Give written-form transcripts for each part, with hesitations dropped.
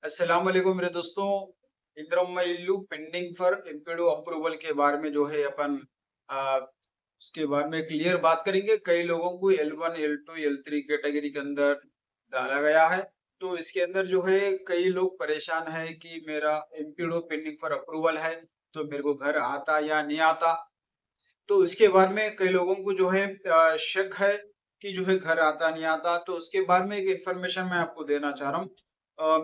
अस्सलाम वालेकुम मेरे दोस्तों। इंद्रम इल्लू पेंडिंग फॉर एमपीडीओ अप्रूवल के बारे में जो है अपन आ, उसके बारे में क्लियर बात करेंगे। कई लोगों को L1 L2 L3 कैटेगरी के अंदर डाला गया है। तो इसके अंदर जो है कई लोग परेशान है कि मेरा एमपीडीओ पेंडिंग फॉर अप्रूवल है, तो मेरे को घर आता या नहीं आता। तो इसके बारे में कई लोगों को जो है शक है कि जो है घर आता नहीं आता। तो उसके बारे में एक इन्फॉर्मेशन मैं आपको देना चाह रहा हूँ।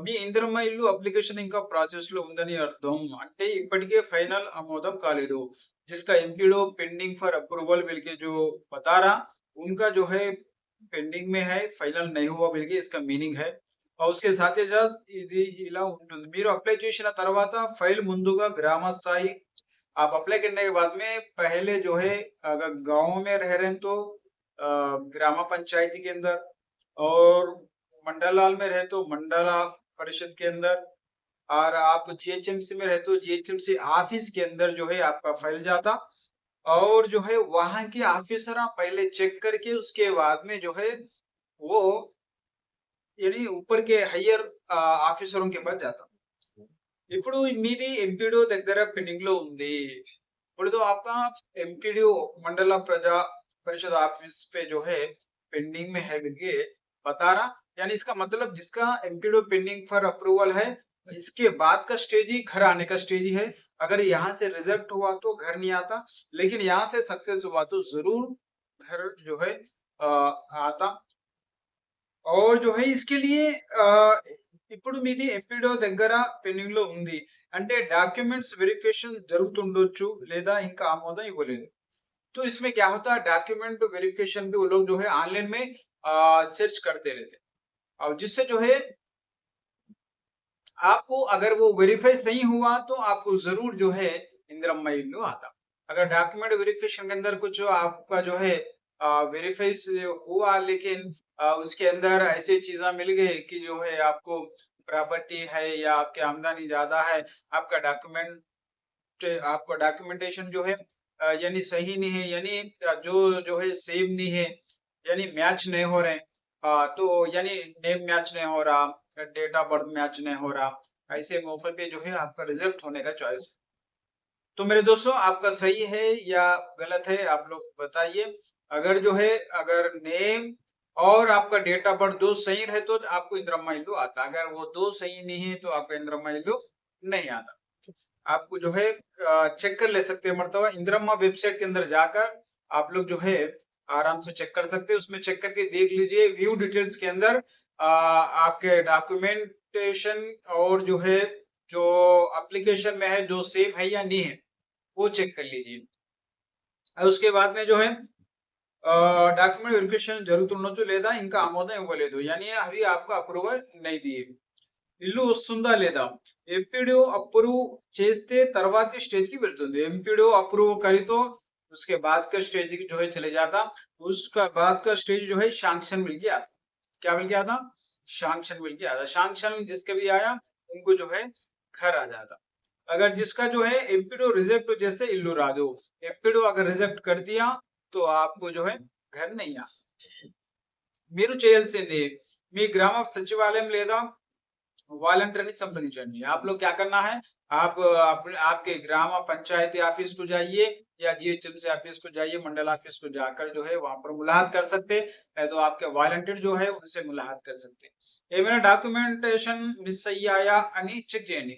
మీ ఇందిరమ్మ ఇల్లు అప్లికేషన్ ఇంకా ప్రాసెస్ లో ఉందని అర్థం. అంటే ఇప్పటికే ఫైనల్ ఆమోదం కాలేదు. जिसका MPDO pending for approval bill के जो बता रहा, उनका जो है पेंडिंग में है, फाइनल नहीं हुआ बिल के इसका मीनिंग है. और उसके साथ ही साथ ఇది ఇలా ఉంటుంది. మీరు అప్లై చేసిన తర్వాత ఫైల్ ముందుగా గ్రామ స్థాయి आप अप्लाई करने के बाद में पहले जो है अगर गांव में रह रहे हैं तो ग्राम पंचायती के अंदर, और मंडलाल में रहे तो मंडला परिषद के अंदर, और आप जीएचएमसी में रहे तो जीएचएमसी ऑफिस के अंदर जो है आपका फाइल जाता। और जो है वहां के ऑफिसर पहले चेक करके उसके बाद में जो है वो यानी ऊपर के हायर ఆఫీసర్ के पास जाता। ఇప్పుడు మీది ఎంపీడీఓ దగ్గర పెండింగ్ లో ఉంది। ఇప్పుడు तो आपका एमपीडीओ मंडला प्रजा परिषद ऑफिस पे जो है पेंडिंग में है करके बता रहा। यानी इसका मतलब जिसका एमपीडीओ पेंडिंग फॉर अप्रूवल है, इसके बाद का स्टेज ही घर आने का स्टेज ही है। अगर यहाँ से रिजेक्ट हुआ तो घर नहीं आता, लेकिन यहाँ से सक्सेस हुआ तो जरूर घर जो है आता। और जो है इसके लिए ఇప్పుడు మీది ఎంపీడీఓ దగ్గర పెండింగ్ లో ఉంది అంటే డాక్యుమెంట్స్ వెరిఫికేషన్ జరుగుతుండొచ్చు లేదా ఇంకా ఆమోదం ఇవ్వలేదు। तो इसमें क्या होता है, डॉक्यूमेंट वेरिफिकेशन भी वो लोग जो है ऑनलाइन में सर्च करते रहते हैं। और जिससे जो है आपको अगर वो वेरीफाई सही हुआ तो आपको जरूर जो है इंदिरम्मा इल्लू आता। अगर डॉक्यूमेंट वेरिफिकेशन के अंदर कुछ आपका जो है वेरीफाई हुआ, लेकिन उसके अंदर ऐसी चीजें मिल गई कि जो है आपको प्रॉपर्टी है या आपकी आमदनी ज्यादा है, आपका डॉक्यूमेंटेशन जो है यानी सही नहीं है, यानी जो है सेम नहीं है, यानी मैच नहीं हो रहे हैं। तो यानी नेम मैच नहीं हो रहा, डेट ऑफ बर्थ मैच नहीं हो रहा, ऐसे मौके पे जो है आपका रिजेक्ट होने का चॉइस। तो मेरे दोस्तों आपका सही है या गलत है आप लोग बताइए। अगर जो है अगर नेम और आपका डेट ऑफ बर्थ दो सही रहे तो आपको इंदिरम्मा इल्लू आता। अगर वो दो सही नहीं है तो आपको इंदिरम्मा इल्लू नहीं आता। आपको जो है चेक कर ले सकते हैं, मतलब इंदिरम्मा वेबसाइट के अंदर जाकर आप लोग जो है आराम से चेक कर सकते हैं। उसमें चेक करके देख लीजिए व्यू डिटेल्स के अंदर आपके डॉक्यूमेंटेशन और जो है जो एप्लीकेशन में है जो सेम है या नहीं है वो चेक कर लीजिए। और उसके बाद में जो है డాక్యుమెంట్ వెరిఫికేషన్ జరుగుతుండొచ్చు లేదా ఇంకా ఆమోదం ఇవ్వలేదు, यानी అవి आपको अप्रूवल नहीं दिए। ఇల్లు వస్తుందా లేదా, ఎంపీడీఓ అప్రూవ్ చేస్తే తర్వాతి స్టేజ్ కి వెళ్తుంది। ఎంపీడీओ अप्रूव करी तो उसके बाद का स्टेज जो है चले जाता। उसका बाद का स्टेज जो है सैंक्शन मिल गया। क्या मिल गया था? सैंक्शन मिल गया था। सैंक्शन जिसके भी आया उनको जो है घर आ जाता। अगर जिसका जो है एमपीडीओ रिजेक्ट, जैसे इल्लू राजू एमपीडीओ अगर रिजेक्ट कर दिया तो आपको जो है घर नहीं आ। మీరు చేయాల్సింది మీ గ్రామ సచివాలయం లేదా वालंटियरली संप्रदिशंडी। आप लोग क्या करना है, आप आपके ग्राम पंचायती ऑफिस को जाइए या जीएचएमसी ऑफिस को जाइए, मंडल ऑफिस को जाकर जो है वहां पर मुलाकात कर सकते हैं, तो आपके वालंटियर जो है उनसे मुलाकात कर सकते हैं। ఏమైనా డాక్యుమెంటేషన్ మిస్ అయ్యాయా అని చెక్ చేయండి।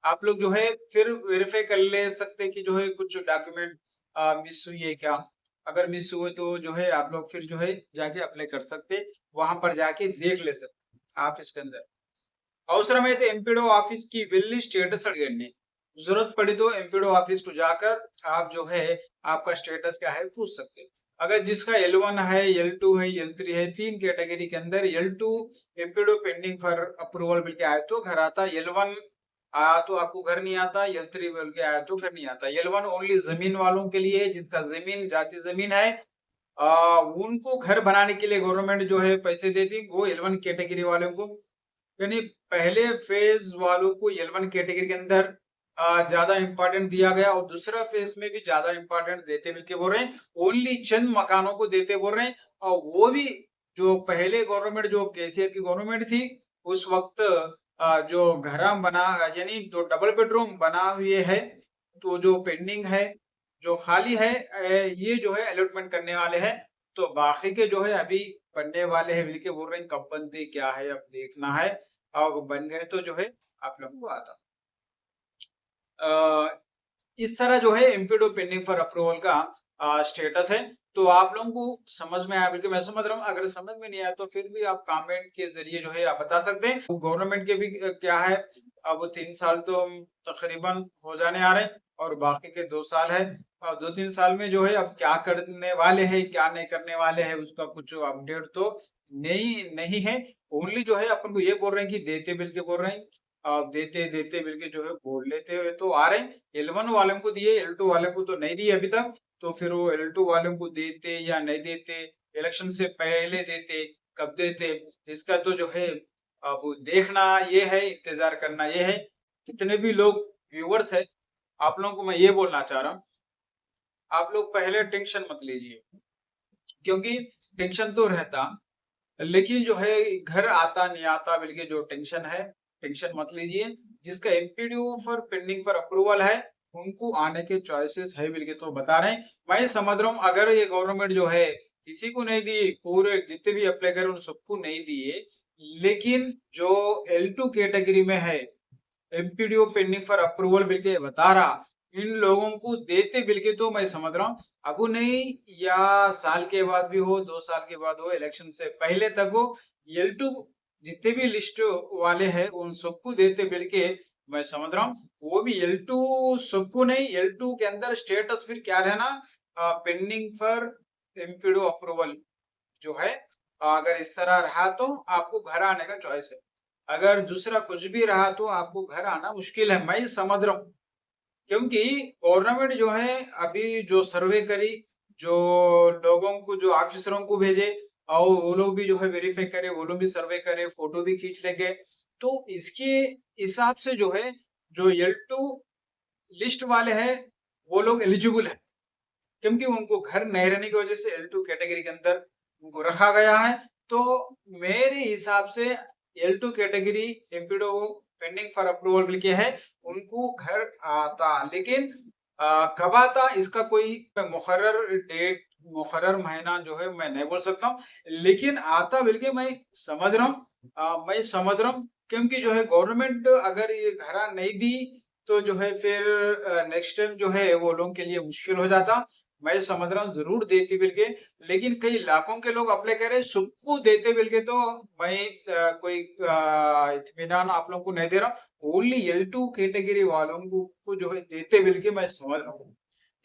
आप लोग जो है फिर वेरीफाई कर ले सकते हैं कि जो है कुछ डॉक्यूमेंट मिस हुई है क्या। अगर मिस हुए तो जो है आप लोग फिर जो है जाके अप्लाई कर सकते, वहां पर जाके देख ले सकते ऑफिस के अंदर। అవసరమైతే ఎంపీడీఓ ఆఫिस की వెళ్ళి स्टेटस अड़गंडी। जरूरत पड़ी तो एमपीडीओ ऑफिस को जाकर आप जो है आपका स्टेटस क्या है पूछ सकते हैं। अगर जिसका L1 है, L2 है, L3 है, तीन कैटेगरी के अंदर L2 MPDO pending for approval bill के आए तो घर आता, L1 आया तो आपको घर नहीं आता, L3 बिल के आया तो घर नहीं आता। L1 ओनली जमीन वालों के लिए है, जिसका जमीन जाति जमीन है उनको घर बनाने के लिए गवर्नमेंट जो है पैसे देती, वो L1 कैटेगरी वालों को। यानी पहले फेज वालों को L1 कैटेगरी के अंदर ज्यादा इंपॉर्टेंट दिया गया, और दूसरा फेज में भी ज्यादा इंपॉर्टेंट देते मिलके बोल रहे हैं, ओनली चंद मकानों को देते बोल रहे हैं। और वो भी जो पहले गवर्नमेंट जो केसीआर की गवर्नमेंट थी उस वक्त जो घर बना यानी जो डबल बेडरूम बना हुए है, तो जो पेंडिंग है, जो खाली है, ये जो है अलॉटमेंट करने वाले हैं। तो बाकी के जो है अभी बनने वाले हैं मिलके बोल रहे हैं, कब बनते क्या है अब देखना है, और बन गए तो जो है आप लोगों को आता। अ, इस तरह जो है एमपीडीओ पेंडिंग फॉर अप्रूवल का स्टेटस है। तो आप लोगों को समझ में आया, बिल्कुल मैं समझ रहा हूँ। अगर समझ में नहीं आया तो फिर भी आप कमेंट के जरिए जो है आप बता सकते हैं। तो गवर्नमेंट के भी क्या है, अब 3 साल तो तकरीबन हो जाने आ रहे हैं, और बाकी के 2 साल है। और 2-3 साल में जो है अब क्या करने वाले हैं क्या नहीं करने वाले हैं उसका कुछ अपडेट तो नहीं नहीं है। ओनली जो है अपन को ये बोल रहे हैं कि देते बिल के बोल रहे हैं, देते देते बिल के जो है बोल लेते हुए तो आ रहे हैं। L1 वालों को दिए, L2 वाले को तो नहीं दिए अभी तक। तो फिर वो L2 वालों को देते या नहीं देते, इलेक्शन से पहले देते, कब देते, इसका तो जो है अब देखना ये है, इंतजार करना ये है। जितने भी लोग व्यूवर्स है, आप लोगों को मैं ये बोलना चाह रहा हूँ, आप लोग पहले टेंशन मत लीजिए, क्योंकि टेंशन तो रहता, लेकिन जो है घर आता नहीं आता बल्कि जो टेंशन है, टेंशन मत लीजिए। जिसका MPDO for pending for approval है, उनको आने के चॉइसेस है बिल्कुल तो बता रहे हैं। मैं समझ रहा हूँ अगर ये गवर्नमेंट जो है किसी को नहीं दी, पूरे जितने भी अप्लाई करे उन सबको नहीं दिए, लेकिन जो L2 कैटेगरी में है, MPDO pending for approval bill के बता रहा, इन लोगों को देते बिल के तो मैं समझ रहा हूँ अब नहीं, या साल के बाद भी हो, 2 साल के बाद हो, इलेक्शन से पहले तक हो, L2 जितने भी लिस्ट वाले हैं उन सबको देते बिल के मैं समझ रहा हूँ। वो भी L2 सबको नहीं, L2 के अंदर स्टेटस फिर क्या रहना, पेंडिंग फॉर एमपीडीओ अप्रूवल जो है, अगर इस तरह रहा तो आपको घर आने का चॉइस है। अगर दूसरा कुछ भी रहा तो आपको घर आना मुश्किल है, मैं समझ रहा हूँ। क्योंकि गवर्नमेंट जो है अभी जो सर्वे करी, जो लोगों को जो ऑफिसरों को भेजे, और वो लोग भी जो है वेरीफाई करे, वो लोग भी सर्वे करे, फोटो भी खींच लेंगे। तो इसके हिसाब से जो है, जो L2 लिस्ट वाले हैं वो लोग एलिजिबल है, क्योंकि उनको घर नहीं रहने की वजह से L2 कैटेगरी के अंदर उनको रखा गया है। तो मेरे हिसाब से L2 category MPDO pending for approval bill के है, उनको घर आता, लेकिन कब आता इसका कोई मुकर्रर डेट, मुकर्रर महीना जो है मैं नहीं बोल सकता हूँ, लेकिन आता बिल के मैं समझ रहा हूँ। मैं समझ रहा हूँ, क्योंकि जो है गवर्नमेंट अगर ये घर नहीं दी तो जो है फिर नेक्स्ट टाइम जो है वो लोगों के लिए मुश्किल हो जाता। मैं समझ रहा हूँ जरूर देती बिल के, लेकिन कई लाखों के लोग अप्लाई कर रहे हैं, सबको देते बिल के तो मैं कोई इत्मीनान आप लोगों को नहीं दे रहा हूँ। ओनली L2 कैटेगरी वालों को जो है देते बिल के मैं समझ रहा हूँ।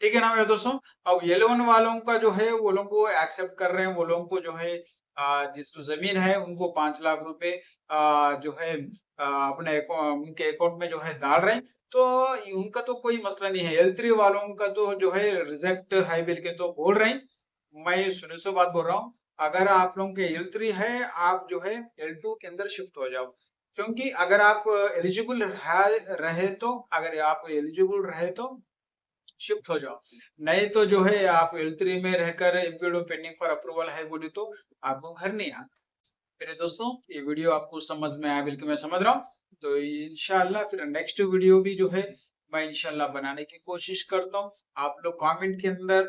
ठीक है ना मेरे दोस्तों। अब L1 वालों का जो है वो लोगों को एक्सेप्ट कर रहे हैं, वो लोगों को जो है जिसको जमीन है उनको 5 लाख रुपए जो है अपने उनके अकाउंट में जो है डाल रहे हैं। तो उनका तो कोई मसला नहीं है। L3 वालों का तो जो है रिजेक्ट है बिल के तो बोल रहे हैं। मैं सुने सो बात बोल रहा हूँ, अगर आप लोगों के L3 है, आप जो है L2 के अंदर शिफ्ट हो जाओ। क्योंकि अगर आप एलिजिबल रहे तो, अगर आप एलिजिबल रहे तो शिफ्ट हो जाओ, नहीं तो जो है आप L3 में रहकर एमपीडीओ पेंडिंग फॉर अप्रूवल है बोले तो आपको घर नहीं आना। मेरे दोस्तों, ये वीडियो आपको समझ में आया बिल्कुल मैं समझ रहा हूँ। तो इंशाल्लाह फिर नेक्स्ट वीडियो भी जो है मैं इंशाल्लाह बनाने की कोशिश करता हूँ। आप लोग कमेंट के अंदर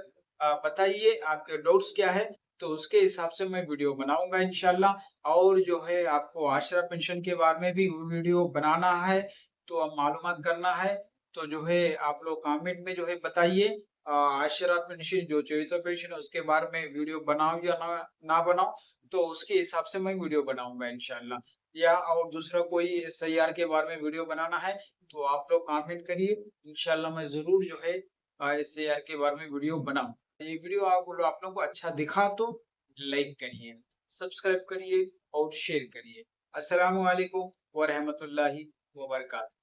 बताइए आपके डाउट्स क्या है, तो उसके हिसाब से मैं वीडियो बनाऊंगा इंशाल्लाह। और जो है आपको आशरा पेंशन के बारे में भी वीडियो बनाना है, तो अब मालूमात करना है, तो जो है आप लोग कमेंट में जो है बताइए आशरा पेंशन जो चयिता पेंशन है उसके बारे में वीडियो बनाओ या ना बनाओ, तो उसके हिसाब से मैं वीडियो बनाऊंगा इंशाल्लाह। या और दूसरा कोई SIR के बारे में वीडियो बनाना है तो आप लोग कमेंट करिए, इंशाल्लाह मैं जरूर जो है SIR के बारे में वीडियो बनाऊं। ये वीडियो आप लोगों को अच्छा दिखा तो लाइक करिए, सब्सक्राइब करिए और शेयर करिए। अस्सलामु अलैकुम व रहमतुल्लाहि व बरकातहू।